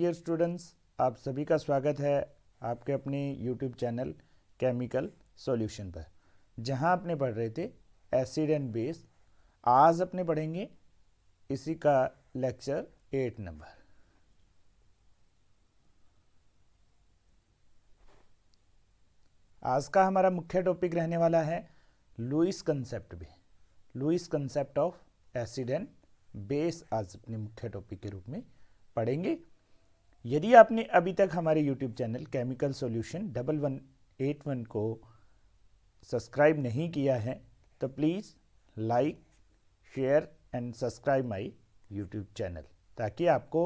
Dear students, आप सभी का स्वागत है आपके अपने यूट्यूब चैनल केमिकल सॉल्यूशन पर, जहां अपने पढ़ रहे थे एसिड एंड बेस। आज अपने पढ़ेंगे इसी का लेक्चर 8 नंबर। आज का हमारा मुख्य टॉपिक रहने वाला है लुईस कंसेप्ट भी, Lewis concept of acid and base. आज अपने मुख्य टॉपिक के रूप में पढ़ेंगे। यदि आपने अभी तक हमारे यूट्यूब चैनल केमिकल सॉल्यूशन 1181 को सब्सक्राइब नहीं किया है तो please like, share and subscribe my YouTube channel, ताकि आपको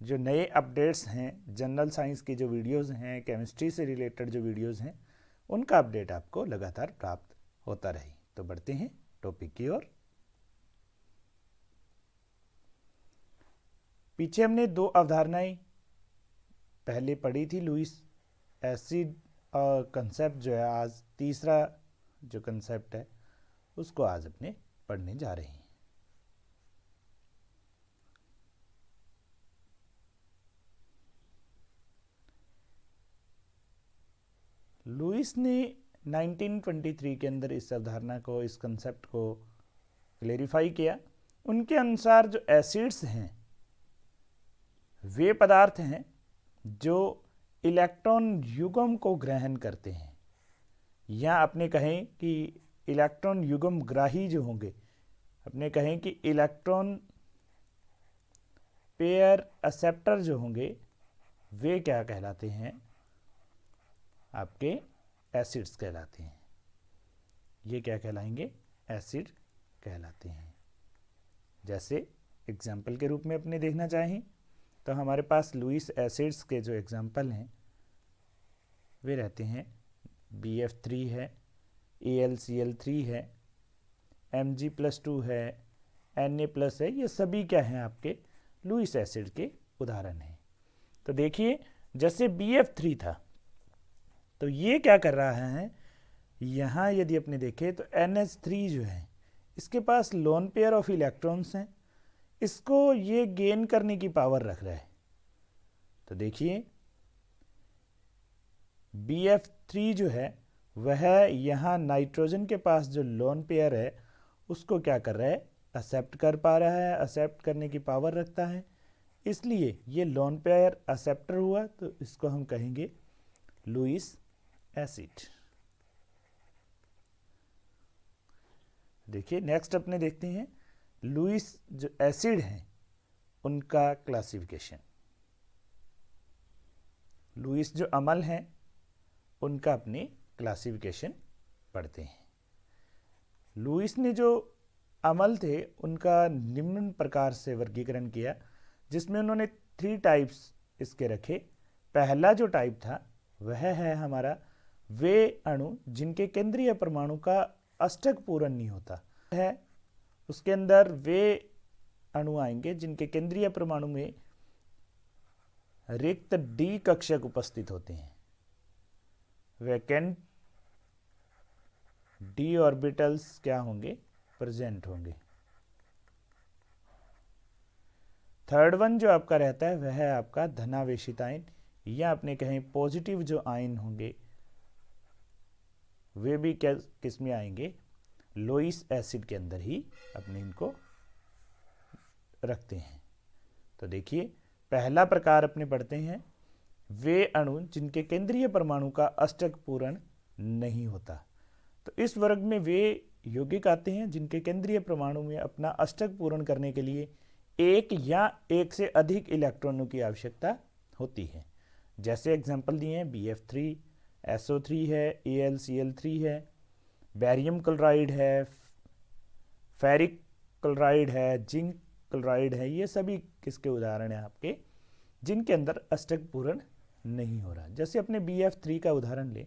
जो नए अपडेट्स हैं, जनरल साइंस के जो वीडियोस हैं, केमिस्ट्री से रिलेटेड जो वीडियोस हैं, उनका अपडेट आपको लगातार प्राप्त होता रहे। तो बढ़ते हैं टॉपिक की ओर। पीछे हमने दो अवधारणाएं पहले पढ़ी थी, लुईस एसिड कंसेप्ट जो है, आज तीसरा जो कंसेप्ट है उसको आज अपने पढ़ने जा रहे हैं। लुईस ने 1923 के अंदर इस अवधारणा को, इस कंसेप्ट को क्लेरिफाई किया। उनके अनुसार जो एसिड्स हैं वे पदार्थ हैं जो इलेक्ट्रॉन युग्म को ग्रहण करते हैं, या अपने कहें कि इलेक्ट्रॉन युग्म ग्राही जो होंगे, अपने कहें कि इलेक्ट्रॉन पेयर एक्सेप्टर जो होंगे, वे क्या कहलाते हैं? आपके एसिड्स कहलाते हैं। ये क्या कहलाएंगे? एसिड कहलाते हैं। जैसे एग्जाम्पल के रूप में अपने देखना चाहें तो हमारे पास लुईस एसिड्स के जो एग्जाम्पल हैं वे रहते हैं BF3 है, AlCl3 है, Mg+2 है, Na+ है। ये सभी क्या हैं? आपके लुईस एसिड के उदाहरण हैं। तो देखिए, जैसे BF3 था तो ये क्या कर रहा है, यहाँ यदि अपने देखें तो NH3 जो है, इसके पास लोन पेयर ऑफ इलेक्ट्रॉन्स हैं, इसको ये गेन करने की पावर रख रहा है। तो देखिए BF3 जो है वह यहाँ नाइट्रोजन के पास जो लोन पेयर है उसको क्या कर रहा है? एक्सेप्ट कर पा रहा है, एक्सेप्ट करने की पावर रखता है, इसलिए ये लोन पेयर एक्सेप्टर हुआ। तो इसको हम कहेंगे लुईस एसिड। देखिए नेक्स्ट अपने देखते हैं लुईस जो एसिड हैं उनका क्लासिफिकेशन। लुईस जो अम्ल हैं उनका अपने क्लासिफिकेशन पढ़ते हैं। लुईस ने जो अम्ल थे उनका निम्न प्रकार से वर्गीकरण किया, जिसमें उन्होंने 3 टाइप्स इसके रखे। पहला जो टाइप था वह है हमारा वे अणु जिनके केंद्रीय परमाणु का अष्टक पूरण नहीं होता है। उसके अंदर वे अणु आएंगे जिनके केंद्रीय परमाणु में रिक्त D कक्षक उपस्थित होते हैं, वैकेंट D ऑर्बिटल्स क्या होंगे? प्रेजेंट होंगे। थर्ड वन जो आपका रहता है वह है आपका धनावेशित आयन, या अपने कहें पॉजिटिव जो आयन होंगे वे भी किस में आएंगे? लुईस एसिड के अंदर ही अपने इनको रखते हैं। तो देखिए पहला प्रकार अपने पढ़ते हैं वे अणु जिनके केंद्रीय परमाणु का अष्टक पूरण नहीं होता। तो इस वर्ग में वे यौगिक आते हैं जिनके केंद्रीय परमाणु में अपना अष्टक पूर्ण करने के लिए एक या एक से अधिक इलेक्ट्रॉनों की आवश्यकता होती है। जैसे एग्जांपल दिए हैं BF3, SO3 है, AlCl3 है, बैरियम क्लोराइड है, फेरिक क्लोराइड है, जिंक क्लोराइड है। ये सभी किसके उदाहरण हैं आपके, जिनके अंदर अष्टक पूरण नहीं हो रहा। जैसे अपने BF3 का उदाहरण ले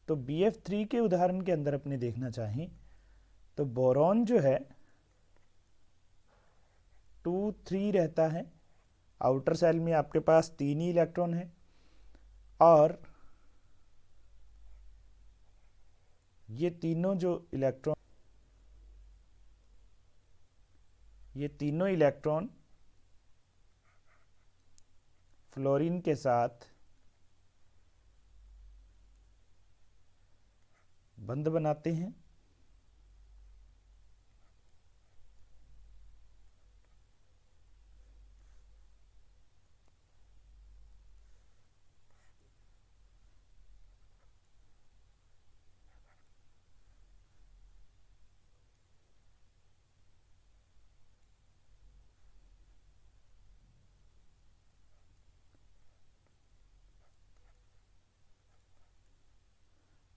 तो BF3 के उदाहरण के अंदर अपने देखना चाहें तो बोरॉन जो है 2-3 रहता है। आउटर सेल में आपके पास 3 ही इलेक्ट्रॉन है, और ये तीनों जो इलेक्ट्रॉन ये तीनों इलेक्ट्रॉन फ्लोरीन के साथ बंध बनाते हैं।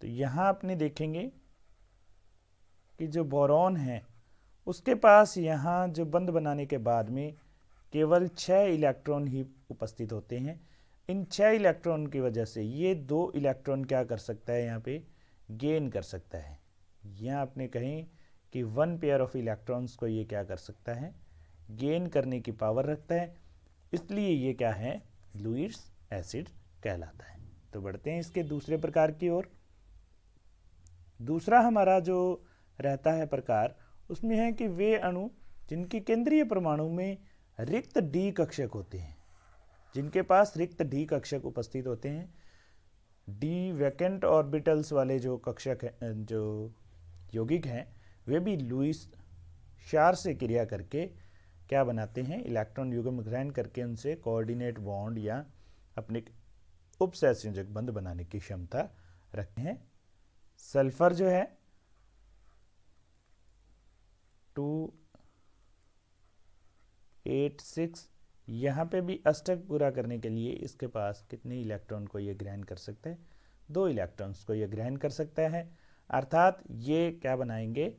तो यहाँ आपने देखेंगे कि जो बोरॉन है उसके पास यहाँ जो बंध बनाने के बाद में केवल 6 इलेक्ट्रॉन ही उपस्थित होते हैं। इन 6 इलेक्ट्रॉन की वजह से ये 2 इलेक्ट्रॉन क्या कर सकता है, यहाँ पे गेन कर सकता है। यहाँ आपने कहें कि 1 पेयर ऑफ इलेक्ट्रॉन्स को ये क्या कर सकता है, गेन करने की पावर रखता है, इसलिए ये क्या है, लुईस एसिड कहलाता है। तो बढ़ते हैं इसके दूसरे प्रकार की ओर। दूसरा हमारा जो रहता है प्रकार, उसमें है कि वे अणु जिनकी केंद्रीय परमाणु में रिक्त डी कक्षक होते हैं, जिनके पास रिक्त डी कक्षक उपस्थित होते हैं। डी वैकेंट ऑर्बिटल्स वाले जो कक्षक हैं, जो यौगिक हैं, वे भी लुईस क्षार से क्रिया करके क्या बनाते हैं, इलेक्ट्रॉन युग्म ग्रहण करके उनसे कोऑर्डिनेट बॉन्ड या अपने उपसहसंयोजक बंध बनाने की क्षमता रखते हैं। सल्फर जो है 286, यहाँ पे भी अष्टक पूरा करने के लिए इसके पास कितने इलेक्ट्रॉन को ये ग्रहण कर सकता है, 2 इलेक्ट्रॉन्स को ये ग्रहण कर सकता है। अर्थात ये क्या बनाएंगे,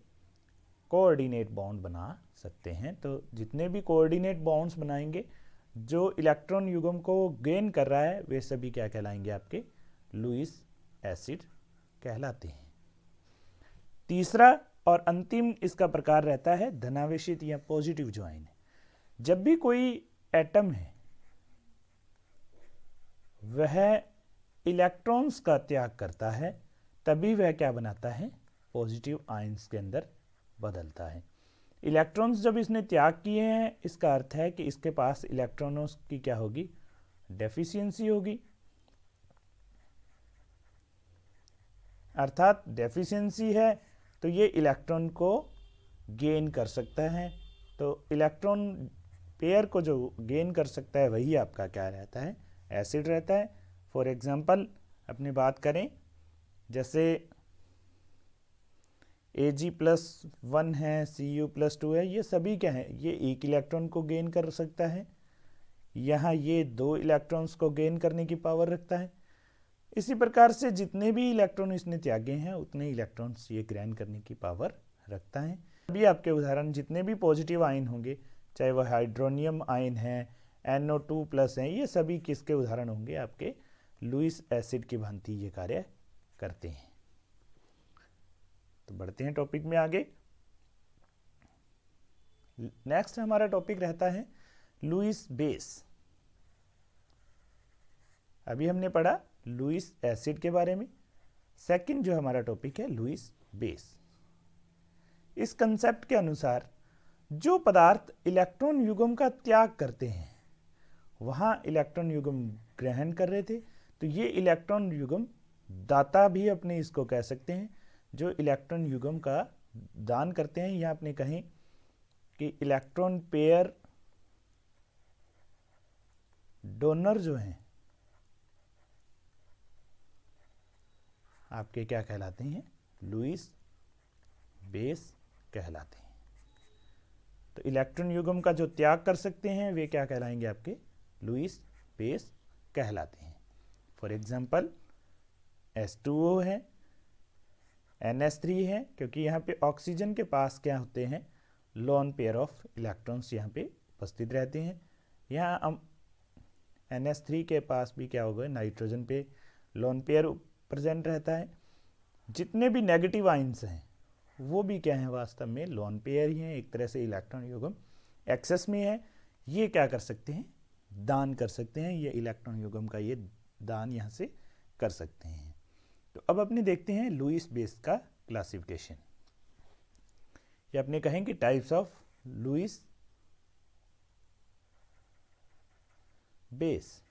कोऑर्डिनेट बॉन्ड बना सकते हैं। तो जितने भी कोऑर्डिनेट बॉन्ड्स बनाएंगे, जो इलेक्ट्रॉन युग्म को गेन कर रहा है, वे सभी क्या कहलाएंगे, आपके लुईस एसिड कहलाते हैं। तीसरा और अंतिम इसका प्रकार रहता है धनावेशित या पॉजिटिव जो आयन है। जब भी कोई एटम है वह इलेक्ट्रॉन्स का त्याग करता है, तभी वह क्या बनाता है, पॉजिटिव आयन्स के अंदर बदलता है। इलेक्ट्रॉन्स जब इसने त्याग किए हैं, इसका अर्थ है कि इसके पास इलेक्ट्रॉनों की क्या होगी, डेफिशिएंसी होगी। अर्थात डेफिशिएंसी है तो ये इलेक्ट्रॉन को गेन कर सकता है। तो इलेक्ट्रॉन पेयर को जो गेन कर सकता है वही आपका क्या रहता है, एसिड रहता है। फॉर एग्जांपल अपनी बात करें, जैसे Ag+1 है, Cu+2 है, ये सभी क्या है, ये एक इलेक्ट्रॉन को गेन कर सकता है। यहाँ ये 2 इलेक्ट्रॉन्स को गेन करने की पावर रखता है। इसी प्रकार से जितने भी इलेक्ट्रॉन इसने त्यागे हैं उतने इलेक्ट्रॉन्स ये ग्रहण करने की पावर रखता है। अभी आपके उदाहरण जितने भी पॉजिटिव आयन होंगे, चाहे वह हाइड्रोनियम आयन है, NO2+ हैं, ये सभी किसके उदाहरण होंगे, आपके लुईस एसिड की भांति ये कार्य करते हैं। तो बढ़ते हैं टॉपिक में आगे। नेक्स्ट हमारा टॉपिक रहता है लुईस बेस। अभी हमने पढ़ा लुईस एसिड के बारे में। सेकंड जो हमारा टॉपिक है लुईस बेस। इस कंसेप्ट के अनुसार जो पदार्थ इलेक्ट्रॉन युग्म का त्याग करते हैं, वहां इलेक्ट्रॉन युग्म ग्रहण कर रहे थे, तो ये इलेक्ट्रॉन युग्म दाता भी अपने इसको कह सकते हैं। जो इलेक्ट्रॉन युग्म का दान करते हैं, या आपने कहें कि इलेक्ट्रॉन पेयर डोनर जो हैं आपके क्या कहलाते हैं, लुईस बेस कहलाते हैं। तो इलेक्ट्रॉन युग्म का जो त्याग कर सकते हैं वे क्या कहलाएंगे, आपके लुईस बेस कहलाते हैं। फॉर एग्जांपल H2O है, NH3 है, क्योंकि यहाँ पे ऑक्सीजन के पास क्या होते हैं, लोन पेयर ऑफ इलेक्ट्रॉन्स यहाँ पे उपस्थित रहते हैं। यहाँ हम NH3 के पास भी क्या होगा, नाइट्रोजन पे लोन पेयर प्रेजेंट रहता है। जितने भी नेगेटिव आयंस हैं वो भी क्या है, वास्तव में लोन पेयर ही हैं, एक तरह से इलेक्ट्रॉन युग्म एक्सेस में है। ये क्या कर सकते हैं, दान कर सकते हैं, ये इलेक्ट्रॉन युग्म का ये दान यहाँ से कर सकते हैं। तो अब अपने देखते हैं लुईस बेस का क्लासिफिकेशन। ये अपने कहें कि types of Lewis base.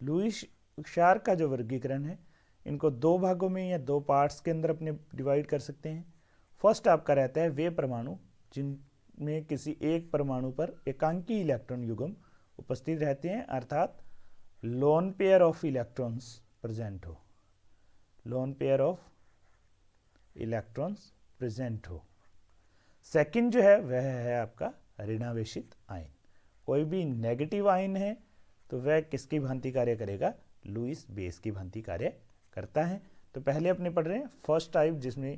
Lewis क्षार का जो वर्गीकरण है, इनको दो भागों में या दो पार्ट्स के अंदर अपने डिवाइड कर सकते हैं। फर्स्ट आपका रहता है वे परमाणु जिनमें किसी एक परमाणु पर एकांकी इलेक्ट्रॉन युग्म उपस्थित रहते हैं, अर्थात lone pair of electrons present हो, lone pair of electrons present हो। सेकंड जो है वह है आपका ऋणावेशित आयन। कोई भी नेगेटिव आयन है तो वह किसकी भांति कार्य करेगा? लुईस बेस की भांति कार्य करता है। तो पहले अपने पढ़ रहे हैं फर्स्ट टाइप जिसमें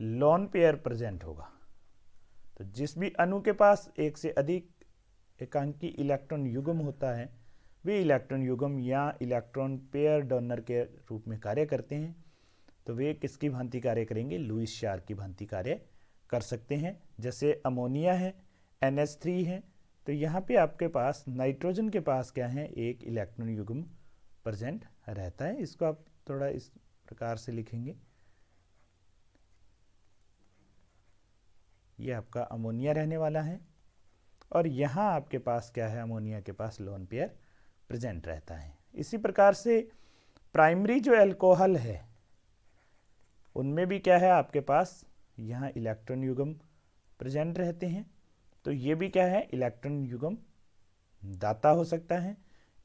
लोन पेयर प्रेजेंट होगा। तो जिस भी अणु के पास एक से अधिक एकांकी इलेक्ट्रॉन युग्म होता है, वे इलेक्ट्रॉन युग्म या इलेक्ट्रॉन पेयर डोनर के रूप में कार्य करते हैं। तो वे किसकी भांति कार्य करेंगे? लुईस क्षार की भांति कार्य कर सकते हैं। जैसे अमोनिया है, NH3 है, तो यहाँ पे आपके पास नाइट्रोजन के पास क्या है? एक इलेक्ट्रॉन युग्म प्रेजेंट रहता है। इसको आप थोड़ा इस प्रकार से लिखेंगे, ये आपका अमोनिया रहने वाला है और यहाँ आपके पास क्या है? अमोनिया के पास लोन पेयर प्रेजेंट रहता है। इसी प्रकार से प्राइमरी जो अल्कोहल है उनमें भी क्या है? आपके पास यहाँ इलेक्ट्रॉन युग्म प्रेजेंट रहते हैं। तो ये भी क्या है? इलेक्ट्रॉन युग्म दाता हो सकता है।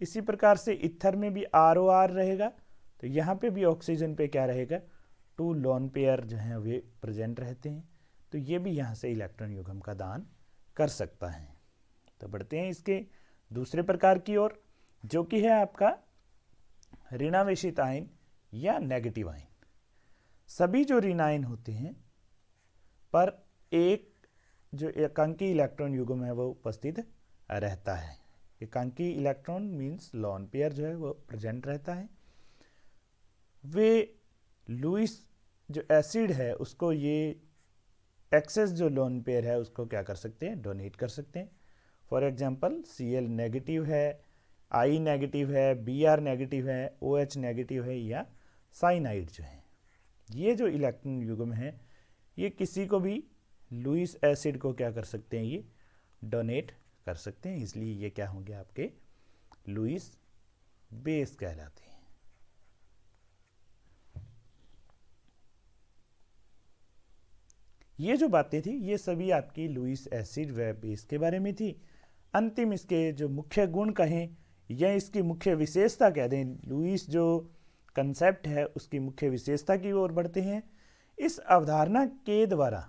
इसी प्रकार से इथर में भी ROR रहेगा, तो यहाँ पे भी ऑक्सीजन पे क्या रहेगा? 2 लोन पेयर जो हैं वे प्रेजेंट रहते हैं। तो ये भी यहाँ से इलेक्ट्रॉन युग्म का दान कर सकता है। तो बढ़ते हैं इसके दूसरे प्रकार की ओर, जो कि है आपका ऋणावेशित आयन या नेगेटिव आयन। सभी जो ऋण आयन होते हैं पर एक जो एकांकी इलेक्ट्रॉन युग्म है वो उपस्थित रहता है। एकांकी इलेक्ट्रॉन मींस लोन पेयर जो है वो प्रेजेंट रहता है। वे लुईस जो एसिड है उसको, ये एक्सेस जो लोन पेयर है उसको क्या कर सकते हैं? डोनेट कर सकते हैं। फॉर एग्जांपल Cl नेगेटिव है, I नेगेटिव है, Br नेगेटिव है, OH नेगेटिव है या साइनाइड जो है, ये जो इलेक्ट्रॉन युग्म है ये किसी को भी लुईस एसिड को क्या कर सकते हैं? ये डोनेट कर सकते हैं। इसलिए ये क्या होंगे? आपके लुईस बेस कहलाते हैं। ये जो बातें थी ये सभी आपकी लुईस एसिड व बेस के बारे में थी। अंतिम इसके जो मुख्य गुण कहें या इसकी मुख्य विशेषता कह दें, लुईस जो कंसेप्ट है उसकी मुख्य विशेषता की ओर बढ़ते हैं। इस अवधारणा के द्वारा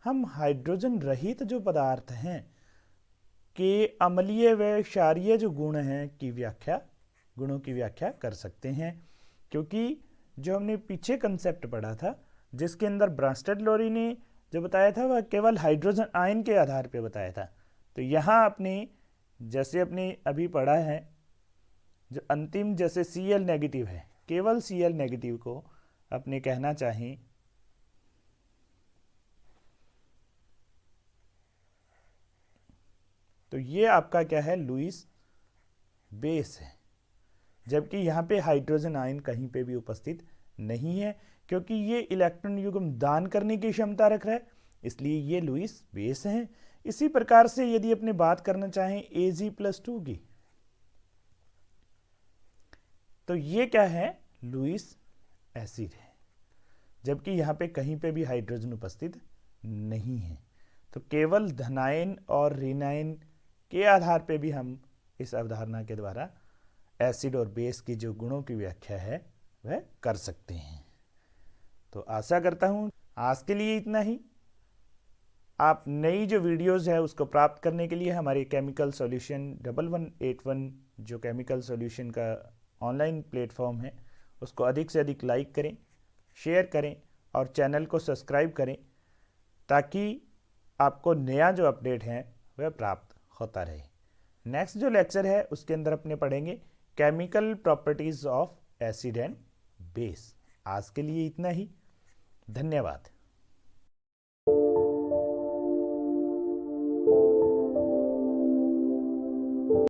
हम हाइड्रोजन रहित जो पदार्थ हैं के अम्लीय व क्षारीय जो गुण हैं की व्याख्या, गुणों की व्याख्या कर सकते हैं। क्योंकि जो हमने पीछे कंसेप्ट पढ़ा था जिसके अंदर ब्रांस्टेड-लोरी ने जो बताया था वह केवल हाइड्रोजन आयन के आधार पर बताया था। तो यहाँ अपने जैसे अपने अभी पढ़ा है जो अंतिम जैसे Cl नेगेटिव है, केवल Cl नेगेटिव को अपने कहना चाहें तो ये आपका क्या है? लुईस बेस है। जबकि यहाँ पे हाइड्रोजन आयन कहीं पे भी उपस्थित नहीं है, क्योंकि ये इलेक्ट्रॉन युग्म दान करने की क्षमता रख रहा है, इसलिए ये लुईस बेस है। इसी प्रकार से यदि अपने बात करना चाहें Ag+2 की, तो ये क्या है? लुईस एसिड है। जबकि यहाँ पे कहीं पे भी हाइड्रोजन उपस्थित नहीं है। तो केवल धनायन और ऋणायन के आधार पे भी हम इस अवधारणा के द्वारा एसिड और बेस की जो गुणों की व्याख्या है वह कर सकते हैं। तो आशा करता हूँ आज के लिए इतना ही। आप नई जो वीडियोस है उसको प्राप्त करने के लिए हमारे केमिकल सॉल्यूशन 1181 जो केमिकल सॉल्यूशन का ऑनलाइन प्लेटफॉर्म है उसको अधिक से अधिक लाइक करें, शेयर करें और चैनल को सब्सक्राइब करें, ताकि आपको नया जो अपडेट है वह प्राप्त होता रहे। नेक्स्ट जो लेक्चर है उसके अंदर अपने पढ़ेंगे chemical properties of acid and base. आज के लिए इतना ही। धन्यवाद।